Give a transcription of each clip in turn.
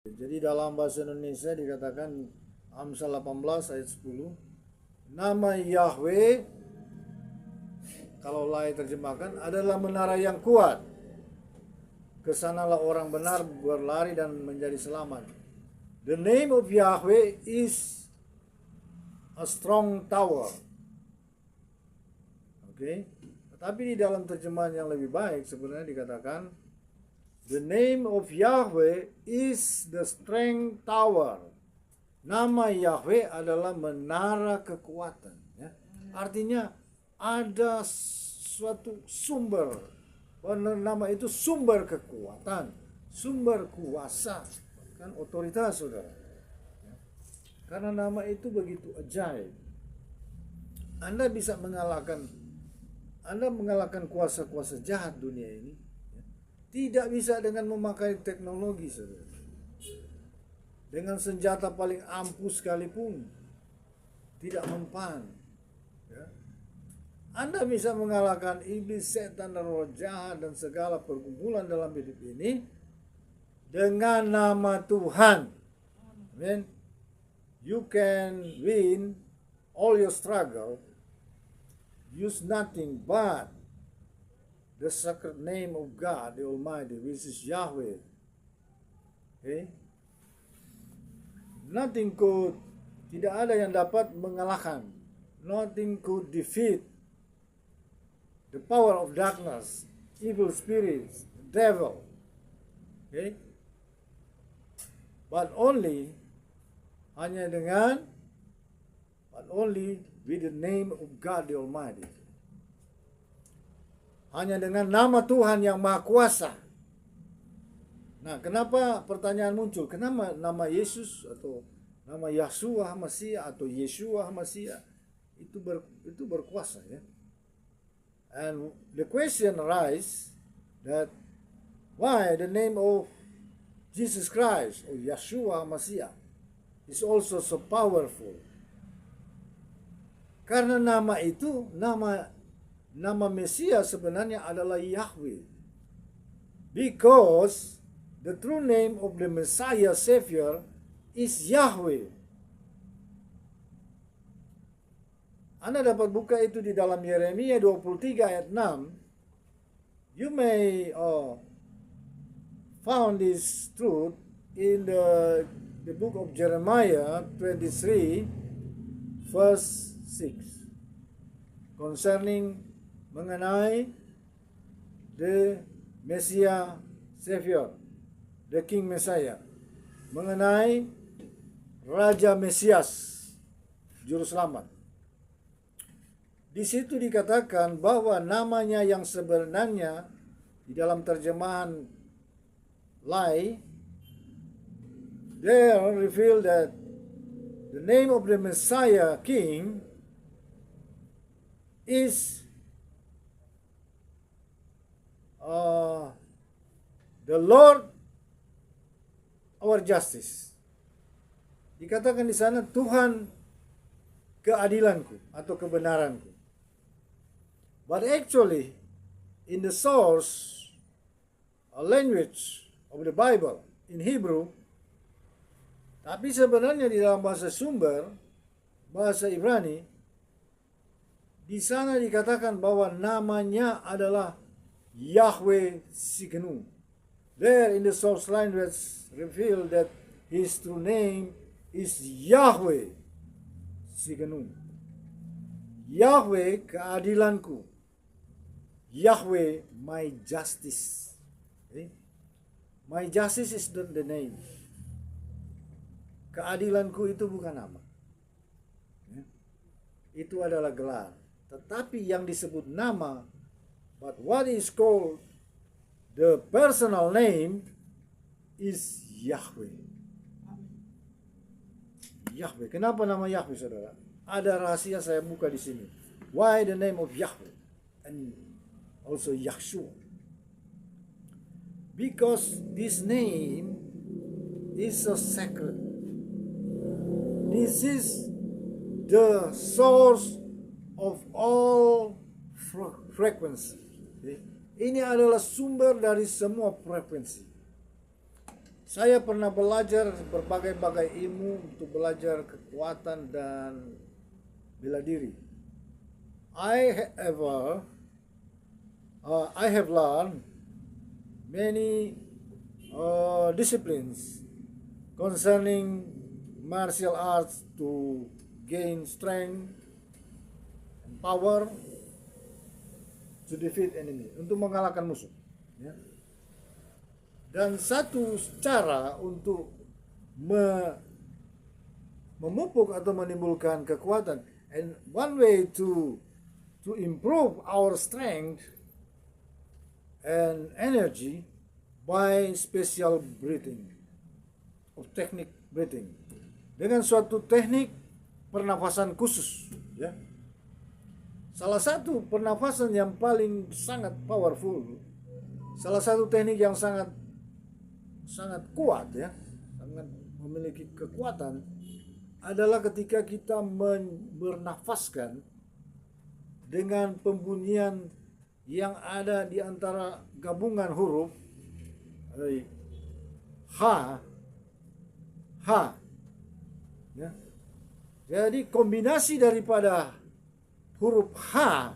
Jadi dalam bahasa Indonesia dikatakan Amsal 18 ayat 10, nama Yahweh, kalau lain terjemahkan, adalah menara yang kuat. Kesanalah orang benar berlari dan menjadi selamat. The name of Yahweh is a strong tower. Oke. Tetapi di dalam terjemahan yang lebih baik sebenarnya dikatakan the name of Yahweh is the strength tower. Nama Yahweh adalah menara kekuatan. Ya. Artinya ada suatu sumber. Nama itu sumber kekuatan, sumber kuasa, kan otoritas, saudara. Ya. Karena nama itu begitu ajaib. Anda bisa mengalahkan kuasa-kuasa jahat dunia ini. Tidak bisa dengan memakai teknologi, saudara. Dengan senjata paling ampuh sekalipun tidak mempan. Ya. Anda bisa mengalahkan iblis, setan, dan roh jahat dan segala pergumulan dalam hidup ini dengan nama Tuhan. Amen. You can win all your struggle. Use nothing but the sacred name of God, the Almighty, which is Yahweh. Okay? Tidak ada yang dapat mengalahkan. Nothing could defeat the power of darkness, evil spirits, the devil. Okay? But only with the name of God the Almighty. Hanya dengan nama Tuhan yang Maha Kuasa. Nah, kenapa pertanyaan muncul? Kenapa nama Yesus atau nama Yahshua Mashiach atau Yeshua Mashiach itu berkuasa, ya? And the question arises that why the name of Jesus Christ or Yeshua Mashiach is also so powerful? Karena nama itu, nama Mesias sebenarnya adalah Yahweh. Because the true name of the Messiah Savior is Yahweh. Anda dapat buka itu di dalam Yeremia 23 ayat 6. You may found this truth in the book of Jeremiah 23 verse 6 concerning mengenai the Messiah Savior, the King Messiah, mengenai Raja Mesias, Juru Selamat. Di situ dikatakan bahwa namanya yang sebenarnya di dalam terjemahan Lai, there revealed that the name of the Messiah King is the Lord our justice. Dikatakan di sana Tuhan keadilanku atau kebenaranku. But actually in the source language of the Bible in Hebrew, tapi sebenarnya di dalam bahasa sumber bahasa Ibrani di sana dikatakan bahwa namanya adalah Yahweh Tsidkenu. There in the source language revealed that his true name is Yahweh Tsidkenu. Yahweh keadilanku. Yahweh my justice. Okay? My justice is not the name. Keadilanku itu bukan nama. Itu adalah gelar. Tetapi yang disebut nama, but what is called the personal name is Yahweh. Yahweh. Kenapa nama Yahweh, saudara? Ada rahasia saya buka di sini. Why the name of Yahweh and also Yahshua? Because this name is so sacred. This is the source of all frequency. Okay? Ini adalah sumber dari semua frekuensi. Saya pernah belajar berbagai-bagai ilmu untuk belajar kekuatan dan bela diri. I have learned many disciplines concerning martial arts to gain strength and power to defeat enemy, untuk mengalahkan musuh. Ya. Dan satu cara untuk memupuk atau menimbulkan kekuatan, and one way to improve our strength and energy by special breathing, of technique breathing, dengan suatu teknik pernafasan khusus. Ya. Salah satu pernafasan yang paling sangat powerful, salah satu teknik yang sangat kuat, ya, sangat memiliki kekuatan, adalah ketika kita bernafaskan dengan pembunyian yang ada di antara gabungan huruf H, ya. Jadi kombinasi daripada huruf H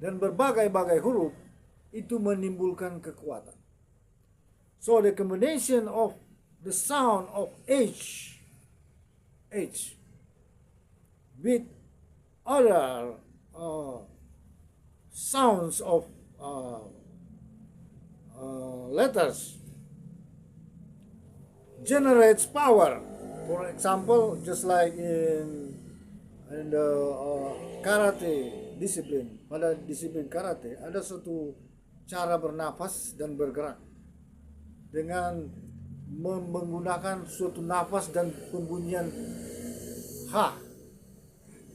dan berbagai-bagai huruf itu menimbulkan kekuatan. So the combination of the sound of H with other sounds of letters generates power. For example, just like in the karate discipline, pada disiplin karate ada suatu cara bernafas dan bergerak dengan menggunakan suatu nafas dan pembunyian H,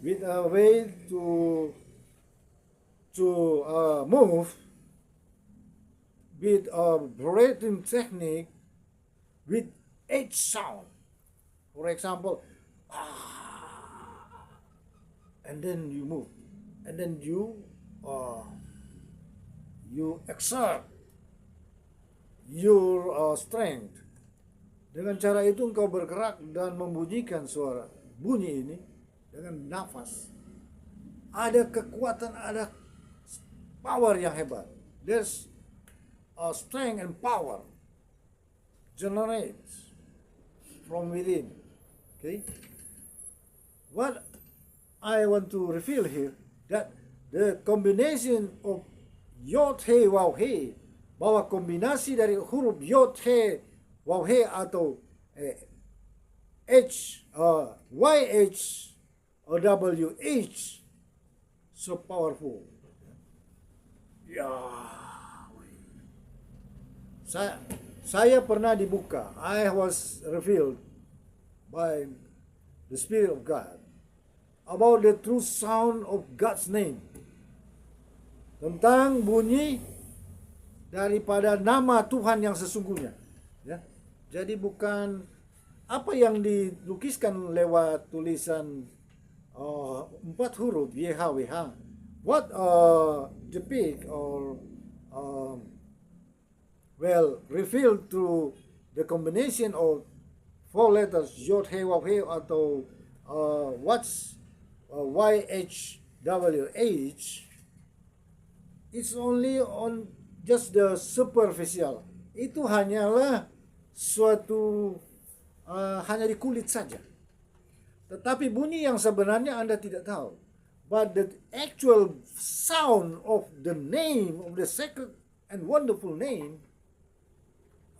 with a way to move with a breathing technique with H sound. For example, and then you move, and then you exert your strength. Dengan cara itu engkau bergerak dan membunyikan suara bunyi ini dengan nafas. Ada kekuatan, ada power yang hebat. There's strength and power generates from within. Okay? What I want to reveal here, that the combination of Yod He Waw He, bahwa kombinasi dari huruf Yod He Waw He atau YH or WH, so powerful. Ya, saya pernah dibuka. I was revealed by the Spirit of God about the true sound of God's name, tentang bunyi daripada nama Tuhan yang sesungguhnya. Ya, jadi bukan apa yang dilukiskan lewat tulisan 4 huruf YHWH. What depict or revealed through the combination of 4 letters Yod He Waw He atau YHWH, it's only on just the superficial. Itu hanyalah suatu hanya di kulit saja. Tetapi bunyi yang sebenarnya Anda tidak tahu. But the actual sound of the name of the sacred and wonderful name,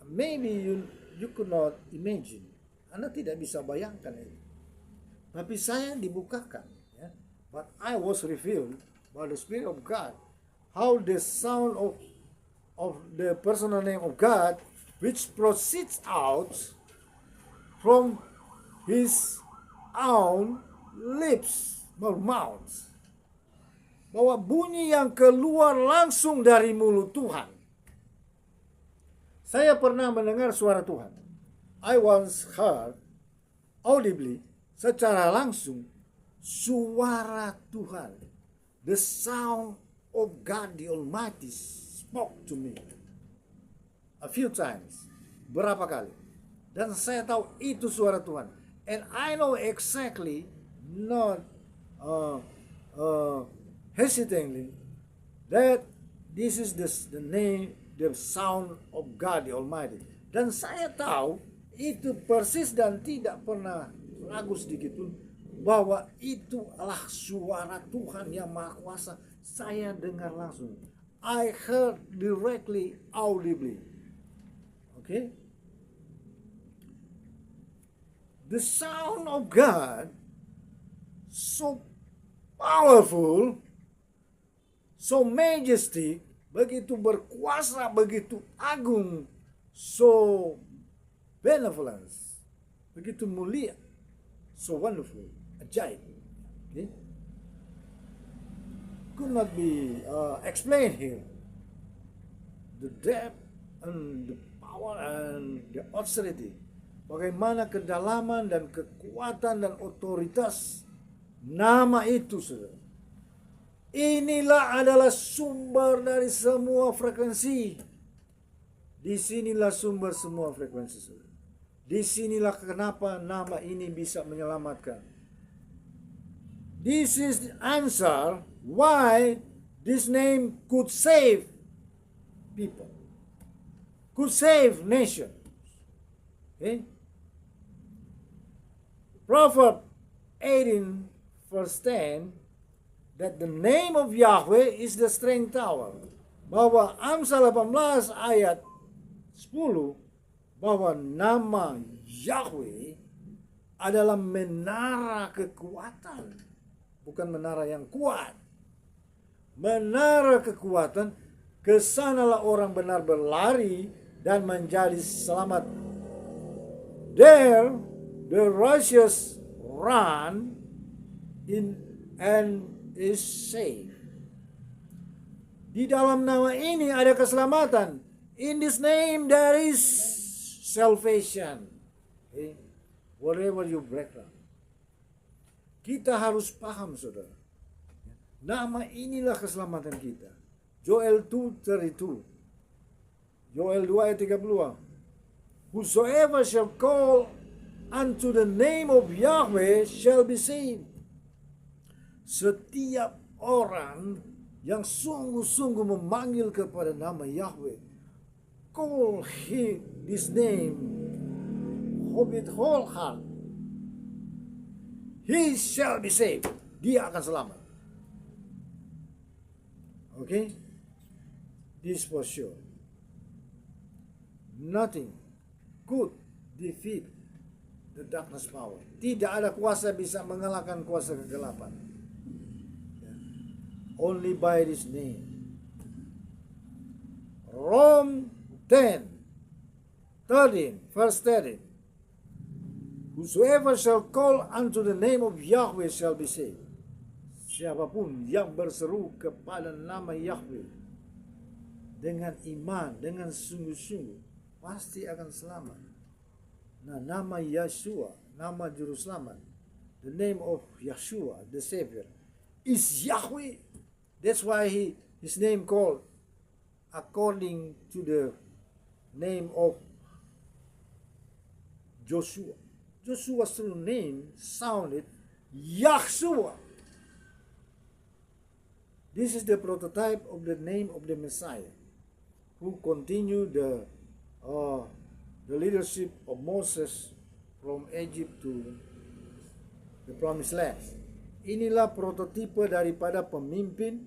maybe you could not imagine. Anda tidak bisa bayangkan itu. Tapi saya dibukakan, ya. But I was revealed by the Spirit of God how the sound of the personal name of God, which proceeds out from His own lips or mouth, bahwa bunyi yang keluar langsung dari mulut Tuhan. Saya pernah mendengar suara Tuhan. I once heard audibly, secara langsung, suara Tuhan. The sound of God the Almighty spoke to me a few times. Berapa kali? Dan saya tahu itu suara Tuhan. And I know exactly, not hesitatingly, that this is the name, the sound of God the Almighty. Dan saya tahu itu persis dan tidak pernah ragu sedikit pun bahwa itu adalah suara Tuhan yang Maha Kuasa. Saya dengar langsung. I heard directly, audibly. Okay? The sound of God, so powerful, so majestic, begitu berkuasa, begitu agung, so benevolent, begitu mulia, so wonderful, ajaib. Okay? Could not be explained here. The depth and the power and the authority. Bagaimana kedalaman dan kekuatan dan otoritas nama itu, saudara. Inilah adalah sumber dari semua frekuensi. Disinilah sumber semua frekuensi, saudara. Disinilah kenapa nama ini bisa menyelamatkan. This is the answer why this name could save people, could save nations. Okay? Proverbs 18 verse 10, that the name of Yahweh is the strength tower. Bahwa Amsal 18 ayat 10, bahwa nama Yahweh adalah menara kekuatan. Bukan menara yang kuat. Menara kekuatan, kesanalah orang benar berlari dan menjadi selamat. There the righteous run in and is safe. Di dalam nama ini ada keselamatan. In this name there is salvation. Okay? Whatever your background. Kita harus paham, saudara. Nama inilah keselamatan kita. Joel 2:32. Joel 2 ayat 32. Whosoever shall call unto the name of Yahweh shall be saved. Setiap orang yang sungguh-sungguh memanggil kepada nama Yahweh, call this name with whole heart, he shall be saved. Dia akan selamat. Okay? This for sure. Nothing could defeat the darkness power. Tidak ada kuasa bisa mengalahkan kuasa kegelapan. Only by this name. Rome 10:13, verse 13. Whosoever shall call unto the name of Yahweh shall be saved. Siapapun yang berseru kepada nama Yahweh dengan iman, dengan sungguh-sungguh, pasti akan selamat. Nah, nama Yeshua, nama Juru Selamat, the name of Yeshua, the Savior, is Yahweh. That's why his name called according to the name of Joshua. Joshua's true name sounded Yahshua. This is the prototype of the name of the Messiah, who continued the leadership of Moses from Egypt to the Promised Land. Inilah prototipe daripada pemimpin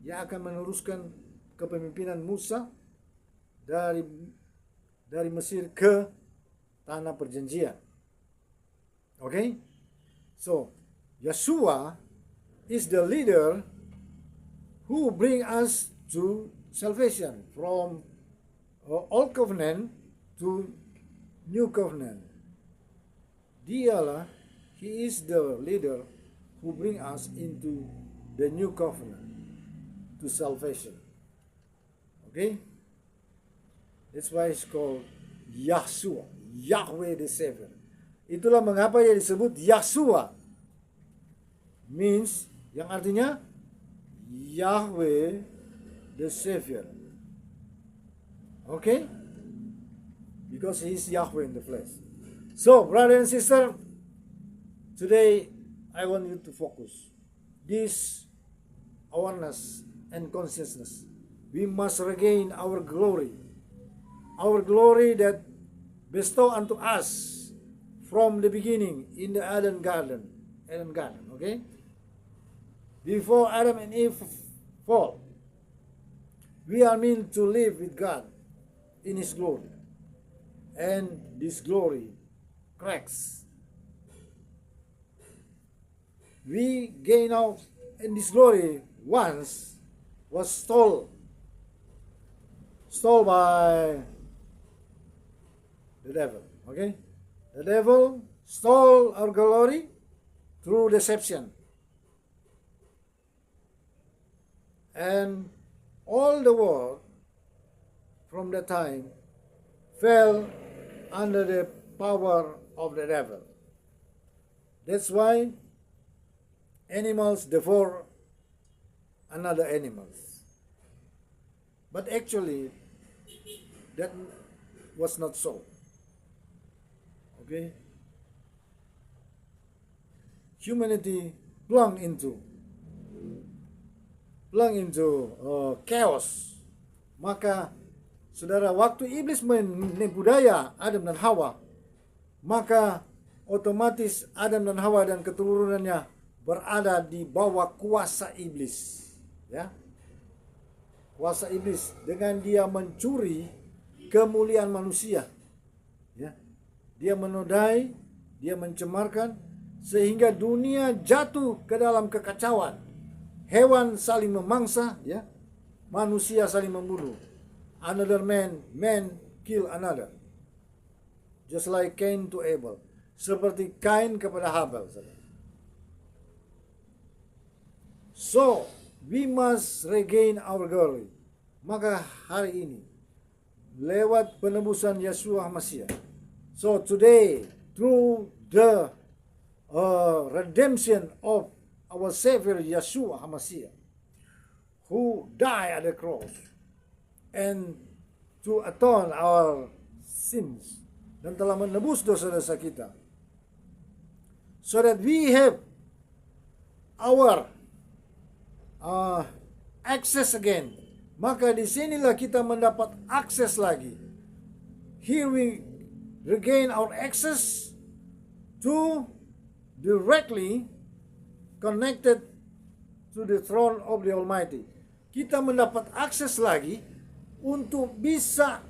yang akan meneruskan kepemimpinan Musa dari Mesir ke tanah perjanjian. Okay? So, Yeshua is the leader who bring us to salvation from Old Covenant to New Covenant. Dialah, he is the leader who bring us into the New Covenant, to salvation. Okay? That's why it's called Yahshua, Yahweh the Savior. Itulah mengapa dia disebut Yahshua. Means, yang artinya Yahweh the Savior. Okay? Because he is Yahweh in the flesh. So, brother and sister, today I want you to focus this awareness and consciousness. We must regain our glory that bestowed unto us from the beginning in the Eden Garden. Okay? Before Adam and Eve fall, we are meant to live with God in His glory. And this glory cracks. We gain out, and this glory once was stole by the devil. Okay? The devil stole our glory through deception. And all the world from that time fell under the power of the devil. That's why animals devour another animals. But actually, that was not so. Okay? Humanity plunged into chaos. Maka, saudara, waktu iblis menipu daya Adam dan Hawa, maka otomatis Adam dan Hawa dan keturunannya berada di bawah kuasa iblis. Ya, kuasa iblis dengan dia mencuri kemuliaan manusia. Ya, dia menodai, dia mencemarkan, sehingga dunia jatuh ke dalam kekacauan. Hewan saling memangsa, ya, manusia saling membunuh. Another man kill another. Just like Cain to Abel. Seperti Kain kepada Habel. So, we must regain our glory. Maka hari ini, lewat penebusan Yeshua Mashiach. So today, through the redemption of our Savior Yeshua HaMashiach, who died at the cross and to atone our sins, dan telah menebus dosa-dosa kita, so that we have our access again. Maka disinilah kita mendapat akses lagi. Here we regain our access to directly connected to the throne of the Almighty. Kita mendapat akses lagi untuk bisa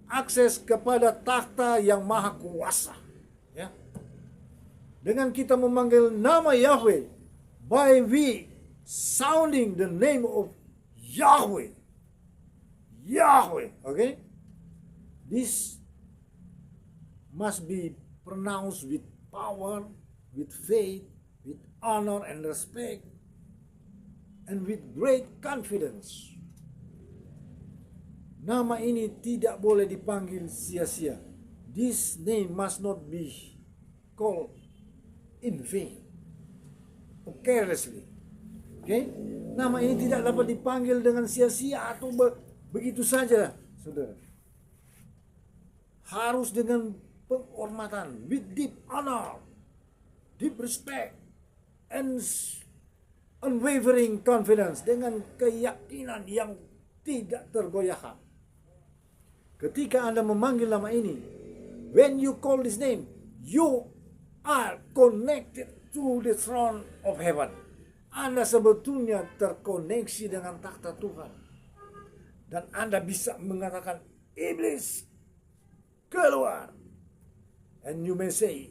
akses kepada takhta yang maha kuasa. Ya. Dengan kita memanggil nama Yahweh, by we sounding the name of Yahweh. Yahweh, okay? This must be pronounced with power, with faith, with honor and respect, and with great confidence. Nama ini tidak boleh dipanggil sia-sia. This name must not be called in vain or carelessly. Okay? Nama ini tidak dapat dipanggil dengan sia-sia atau begitu saja, saudara. Harus dengan penghormatan, with deep honor, deep respect, and unwavering confidence, dengan keyakinan yang tidak tergoyahkan. Ketika Anda memanggil nama ini, when you call this name, you are connected to the throne of heaven. Anda sebetulnya terkoneksi dengan takhta Tuhan. Dan Anda bisa mengatakan, iblis, keluar. And you may say,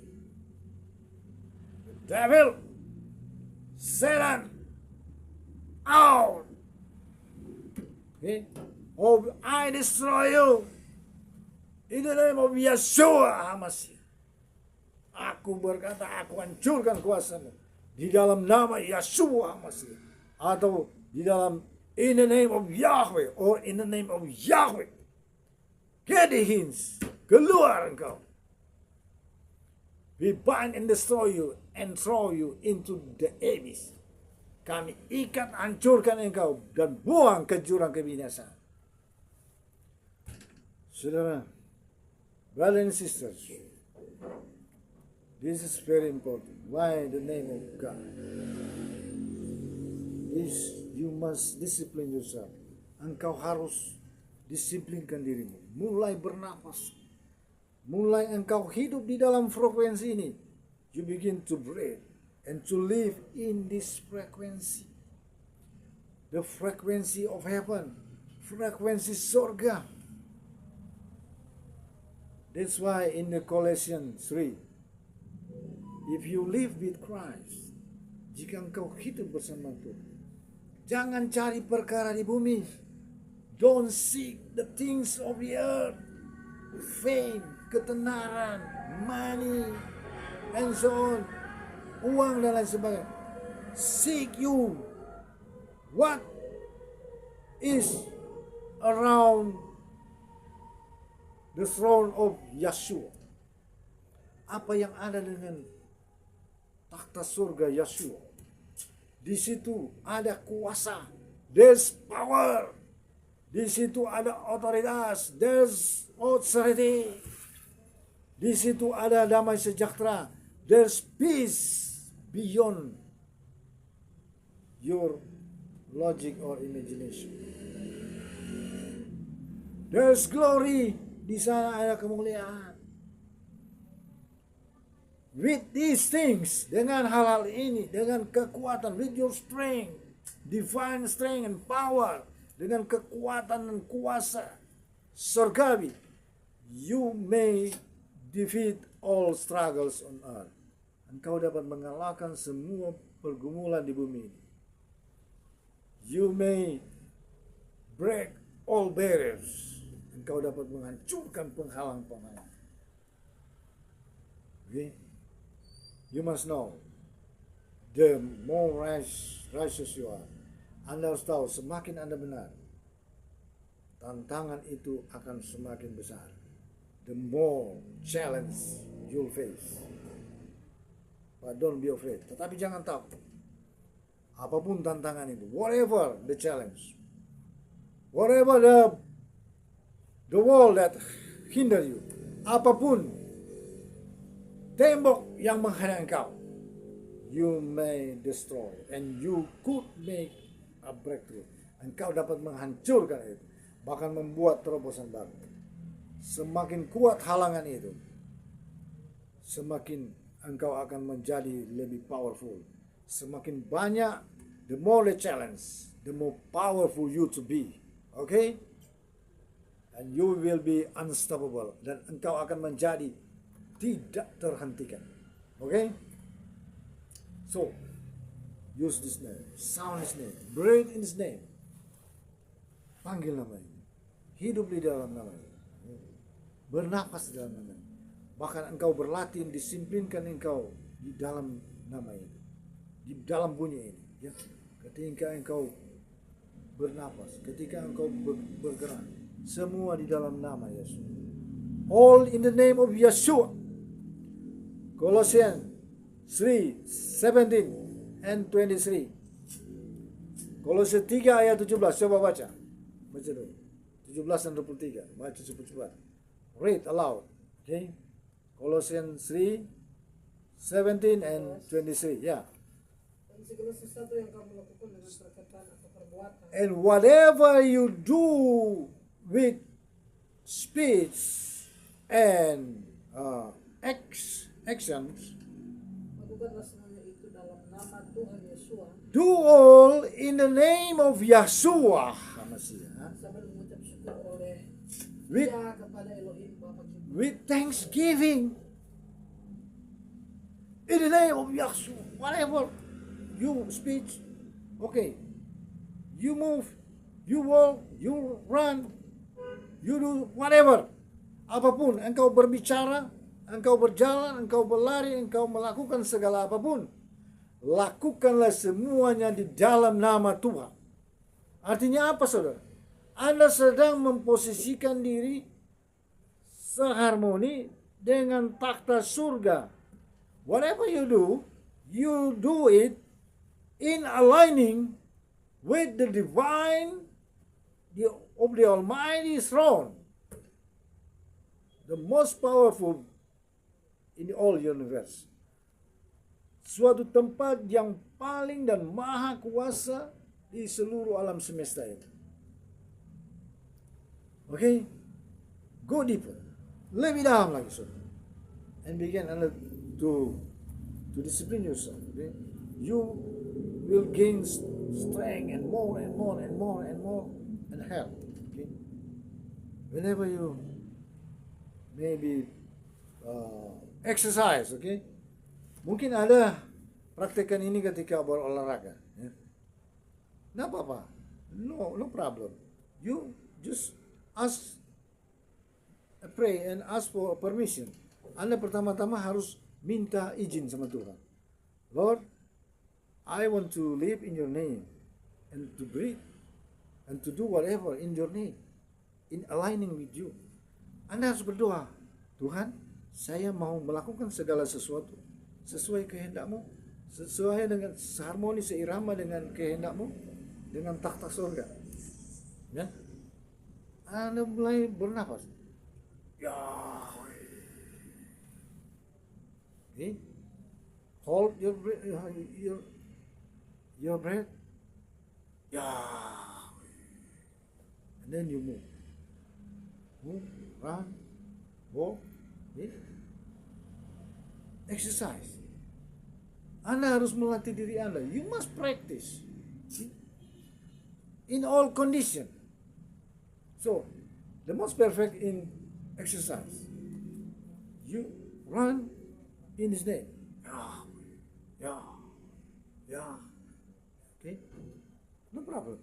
devil, Satan, out. Okay? Or I destroy you in the name of Yeshua HaMashiach. Aku berkata, aku hancurkan kuasamu di dalam nama Yeshua HaMashiach. Atau di dalam in the name of Yahweh, or in the name of Yahweh. Get the hints. Keluar engkau. We bind and destroy you and throw you into the abyss. Kami ikat, hancurkan engkau dan buang ke jurang kebinasaan. Saudara, brothers and sisters, This is very important. Why the name of God? This, you must discipline yourself. Engkau harus disiplinkan dirimu. Mulai bernapas. Mulai engkau hidup di dalam frekuensi ini. You begin to breathe and to live in this frequency. The frequency of heaven. Frekuensi surga. That's why in the Colossians 3, if you live with Christ, jika engkau hidup bersama Tuhan, jangan cari perkara di bumi. Don't seek the things of the earth, fame, ketenaran, money, and so on, uang dan lain sebagainya. Seek you what is around the throne of Yeshua. Apa yang ada dengan takhta surga Yeshua. Di situ ada kuasa. There's power. Di situ ada otoritas. There's authority. Di situ ada damai sejahtera. There's peace beyond your logic or imagination. There's glory. Di sana ada kemuliaan. With these things, dengan hal-hal ini, dengan kekuatan, with your strength, divine strength and power, dengan kekuatan dan kuasa surgawi, you may defeat all struggles on earth. Engkau dapat mengalahkan semua pergumulan di bumi ini. You may break all barriers. Engkau dapat menghancurkan penghalang-penghalang. Okay? You must know, the more righteous you are, Anda harus tahu, semakin Anda benar, tantangan itu akan semakin besar. The more challenge you'll face. But don't be afraid. Tetapi jangan takut. Apapun tantangan itu, whatever the challenge, whatever the wall that hinder you, apapun tembok yang menghadang engkau, you may destroy and you could make a breakthrough. Engkau dapat menghancurkan itu, bahkan membuat terobosan baru. Semakin kuat halangan itu, semakin engkau akan menjadi lebih powerful. Semakin banyak, the more the challenge, the more powerful you to be. Okay? And you will be unstoppable. Dan engkau akan menjadi tidak terhentikan. Okay? So, use this name. Sound his name. Breathe in his name. Panggil nama ini. Hidup di dalam nama ini. Bernapas di dalam nama ini. Bahkan engkau berlatih, disiplinkan engkau di dalam nama ini. Di dalam bunyi ini. Ya. Ketika engkau bernapas. Ketika engkau bergerak. Semua di dalam nama Yesus. All in the name of Yeshua. Colossians 3:17 and 23. Kolose 3 ayat 17. Coba baca. Baca dulu. 17 dan 23. Baca cepat-cepat. Read aloud. Okay. Colossians 3:17 and 23. Ya. Dan segala sesuatu yang kamu lakukan dengan perkataan atau perbuatan. And whatever you do with speech and actions, Lakukanlah semuanya itu dalam nama Tuhan Yesus. do all in the name of Yeshua HaMashiach, Sambil mengucap syukur oleh with, Dia kepada Elohim Bapa kita. with thanksgiving in the name of Yeshua. Whatever you speech, okay, you move, you walk, you run, you do whatever. Apapun, engkau berbicara, engkau berjalan, engkau berlari, engkau melakukan segala apapun. Lakukanlah semuanya di dalam nama Tuhan. Artinya apa, saudara? Anda sedang memposisikan diri seharmoni dengan takhta surga. Whatever you do it in aligning with the divine of the Almighty throne, the most powerful in the whole universe. suatu tempat yang paling dan maha kuasa di seluruh alam semesta ini. Okay? Go deeper. Lebih dalam lagi, saudara. And begin to discipline yourself. Okay? You will gain strength and more and more and more and more and help. Okay? Whenever you maybe exercise, okay? Mungkin ada praktekkan ini ketika berolahraga. Ya. Nggak apa-apa. No problem. You just ask, pray and ask for permission. Anda pertama-tama harus minta izin sama Tuhan. Lord, I want to live in your name and to breathe and to do whatever in your name, in aligning with you. Anda harus berdoa, Tuhan, saya mau melakukan segala sesuatu sesuai kehendak-Mu, sesuai dengan harmoni seirama dengan kehendak-Mu, dengan takhta surga. Ya, Anda mulai bernapas. Yahweh. Okay. Hold your breath. Your breath. Yahweh. And then you move. Move, run, walk. Okay. Exercise. Anda harus melatih diri Anda. You must practice. See? In all condition. So, the most perfect in exercise. You run in His name. Yeah. Okay? No problem.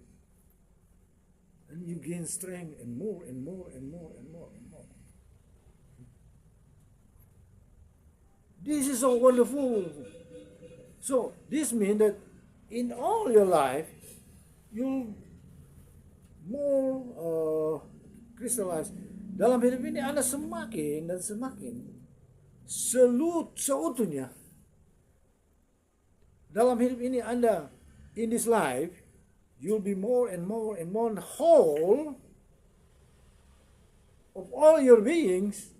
And you gain strength and more and more and more and more and more. This is so wonderful. So, this means that in all your life, you'll more crystallize. Dalam hidup ini Anda semakin dan semakin seutuhnya. Dalam hidup ini Anda, in this life, you'll be more and more and more whole of all your beings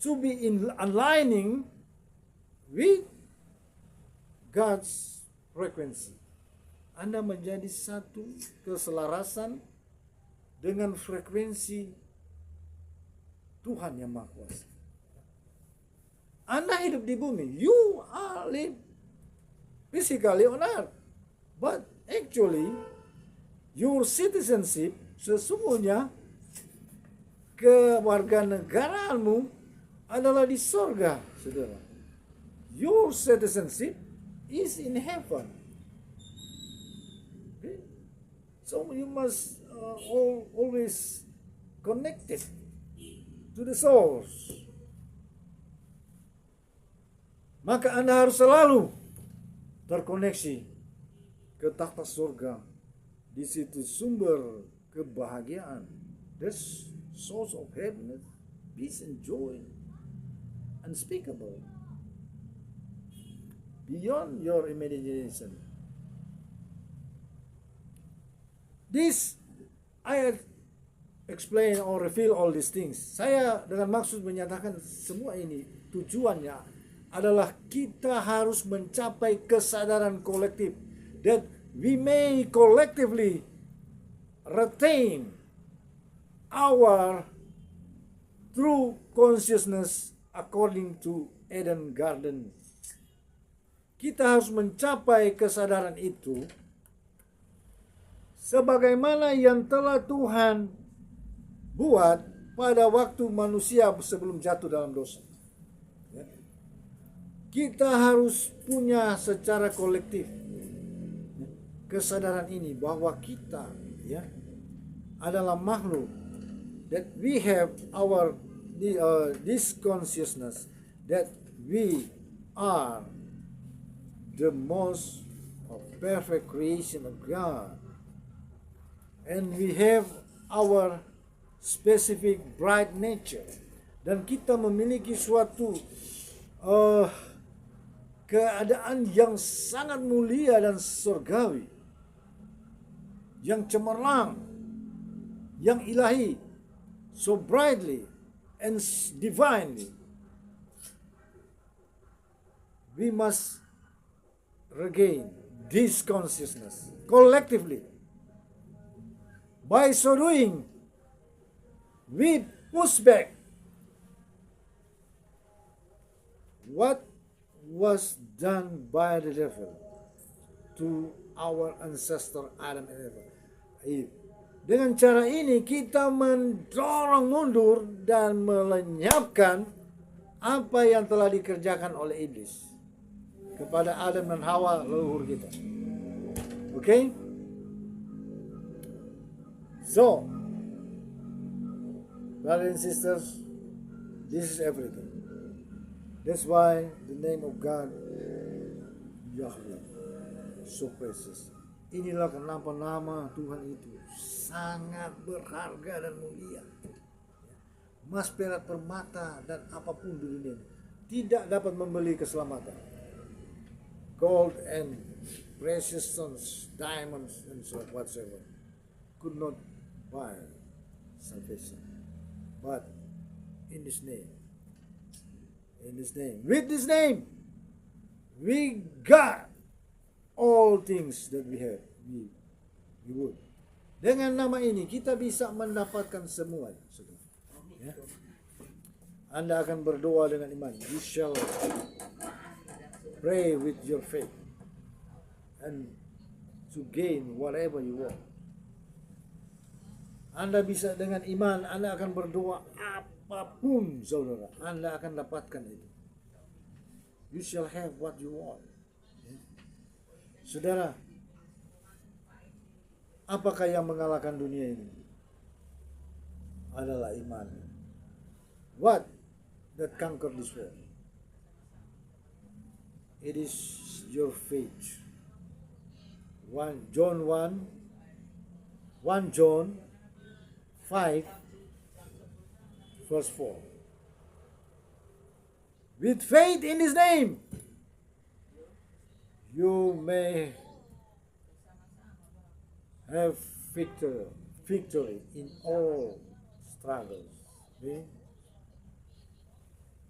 to be in aligning with God's frequency. Anda menjadi satu keselarasan dengan frekuensi Tuhan yang Maha Kuasa. Anda hidup di bumi. You are live physically on earth. But actually, your citizenship sesungguhnya kewarganegaraanmu adalah di sorga, saudara. Your citizenship is in heaven. Okay? So you must always connected to the source. Maka Anda harus selalu terkoneksi ke takhta surga. Di situ sumber kebahagiaan, the source of happiness, peace and joy, unspeakable, beyond your imagination. This I explain or reveal all these things. Saya dengan maksud menyatakan semua ini tujuannya adalah kita harus mencapai kesadaran kolektif, that we may collectively retain our true consciousness according to Eden Garden. Kita harus mencapai kesadaran itu sebagaimana yang telah Tuhan buat pada waktu manusia sebelum jatuh dalam dosa. Kita harus punya secara kolektif kesadaran ini bahwa kita adalah makhluk, that we have our this consciousness that we are the most perfect creation of God, and we have our specific bright nature, dan kita memiliki suatu keadaan yang sangat mulia dan surgawi, yang cemerlang, yang ilahi, so brightly and divinely. We must regain this consciousness collectively. By so doing, we push back what was done by the devil to our ancestor Adam and Eve. Dengan cara ini kita mendorong mundur dan melenyapkan apa yang telah dikerjakan oleh iblis kepada Adam dan Hawa leluhur kita. Okay? So, brothers and sisters, this is everything. That's why the name of God, Yahweh, so precious. Inilah kenapa nama Tuhan itu sangat berharga dan mulia. Emas, perak, permata, dan apapun di dunia ini tidak dapat membeli keselamatan. Gold and precious stones, diamonds, and so whatsoever could not buy salvation. But in this name, with this name, we got all things that we have. We would. Dengan nama ini kita bisa mendapatkan semua. Ya. Anda akan berdoa dengan iman. You shall pray with your faith and to gain whatever you want. Anda bisa dengan iman, Anda akan berdoa apapun, saudara. Anda akan dapatkan itu. You shall have what you want. Ya. Saudara, apakah yang mengalahkan dunia ini? Adalah iman. What that conquer this world? It is your faith. 1 John 5 verse 4. With faith in his name, you may have victory in all struggles. Okay?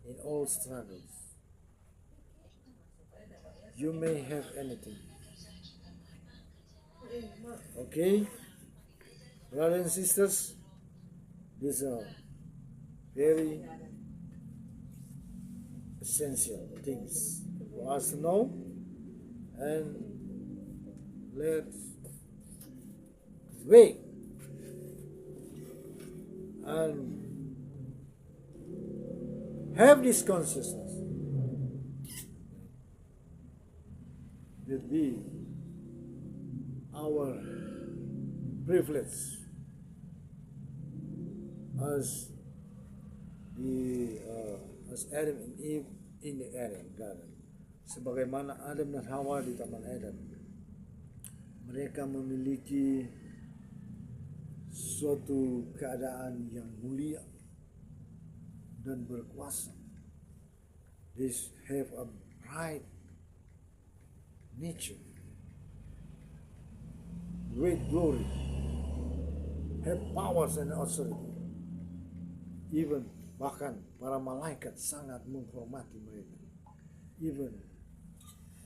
In all struggles. You may have anything. Okay? Brothers and sisters, these are very essential things for us to know, and let's wake and have this consciousness that we, our privilege as Adam and Eve in the Eden Garden, sebagaimana Adam dan Hawa di Taman Eden, mereka memiliki suatu keadaan yang mulia dan berkuasa. They have a bright nature, great glory, have powers and authority. Even bahkan para malaikat sangat menghormati mereka. Even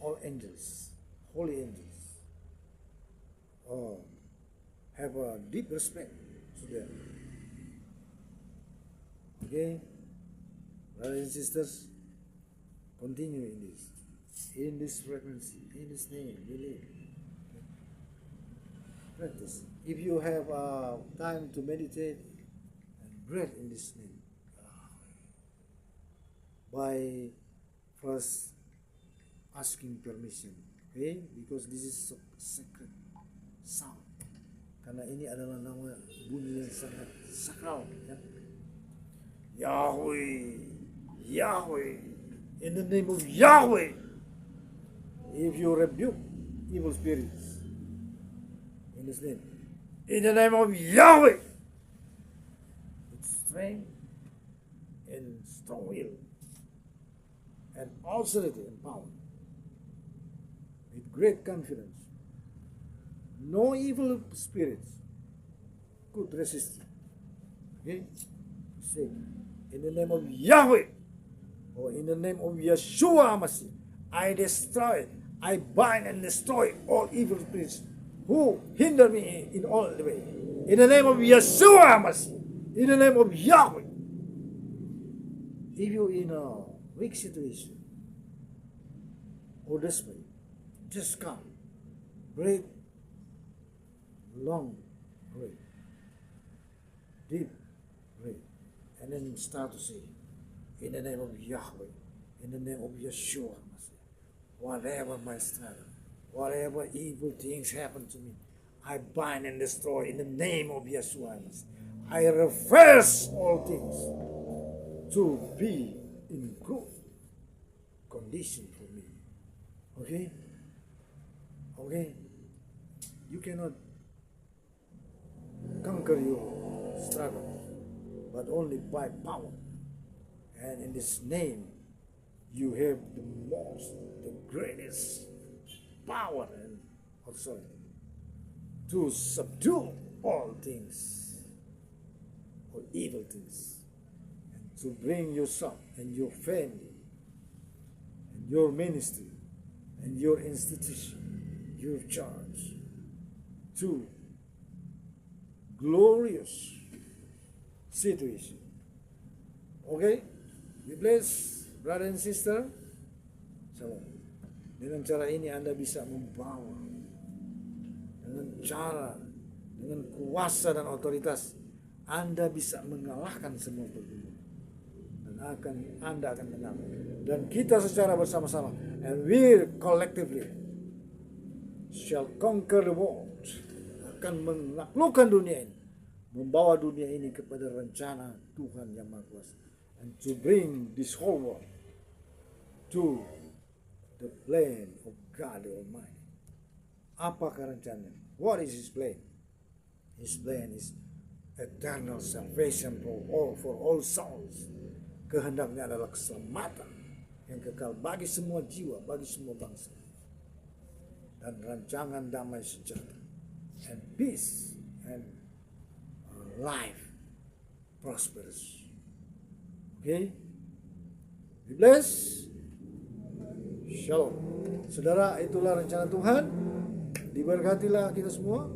all angels, holy angels, have a deep respect to them. Okay, brothers and sisters, continue in this frequency, in this name, believe. Practice. If you have time to meditate, and breathe in this name. By first asking permission, okay? Because this is sacred sound. Karena ini adalah nama bunyi yang sangat sakral, ya. Yahweh, Yahweh, in the name of Yahweh. If you rebuke evil spirits in His name, in the name of Yahweh, with strength and strong will, and authority and power, with great confidence, no evil spirits could resist you. Okay? Say, in the name of Yahweh, or in the name of Yeshua Masih, I destroy it, I bind and destroy all evil spirits who hinder me in all the way. In the name of Yeshua HaMashiach, in the name of Yahweh. If you're in a weak situation or desperate, just come. Breathe. Long breath. Deep breath. And then start to say, in the name of Yahweh, in the name of Yeshua HaMashiach, whatever my struggle, whatever evil things happen to me, I bind and destroy in the name of Yeshua HaMashiach. I reverse all things to be in good condition for me. Okay? Okay? You cannot conquer your struggle, but only by power. And in this name, you have the greatest power and authority to subdue all things, all evil things, and to bring yourself and your family, and your ministry, and your institution, your church, to glorious situation. Okay? Be blessed, brother and sister. Shalom. Dengan cara ini Anda bisa membawa dengan kuasa dan otoritas, Anda bisa mengalahkan semua pergumulan. Dan Anda akan menang. Dan kita secara bersama-sama, and we collectively shall conquer the world, akan menaklukkan dunia ini, membawa dunia ini kepada rencana Tuhan yang Maha Kuasa, and to bring this whole world to the plan of God the Almighty. Apakah rencananya? What is His plan? His plan is eternal salvation for all souls. Kehendaknya adalah keselamatan yang kekal bagi semua jiwa, bagi semua bangsa, dan rancangan damai sejahtera, and peace, and life prosperous. Okay? Be blessed. Shalom. Saudara, itulah rencana Tuhan. Diberkatilah kita semua.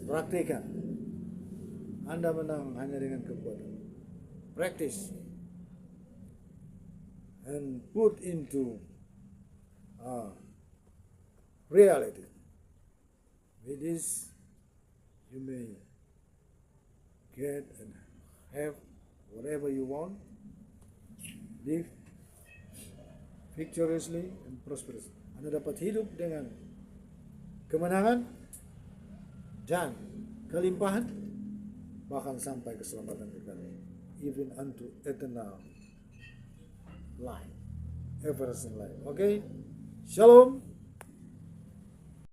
Praktikan. Anda menang hanya dengan kekuatan. Practice. And put into reality. With this, you may get and have whatever you want. Live victoriously and prosperous. Anda dapat hidup dengan kemenangan dan kelimpahan, bahkan sampai keselamatan kekal, even unto eternal life, everlasting life. Okay, shalom.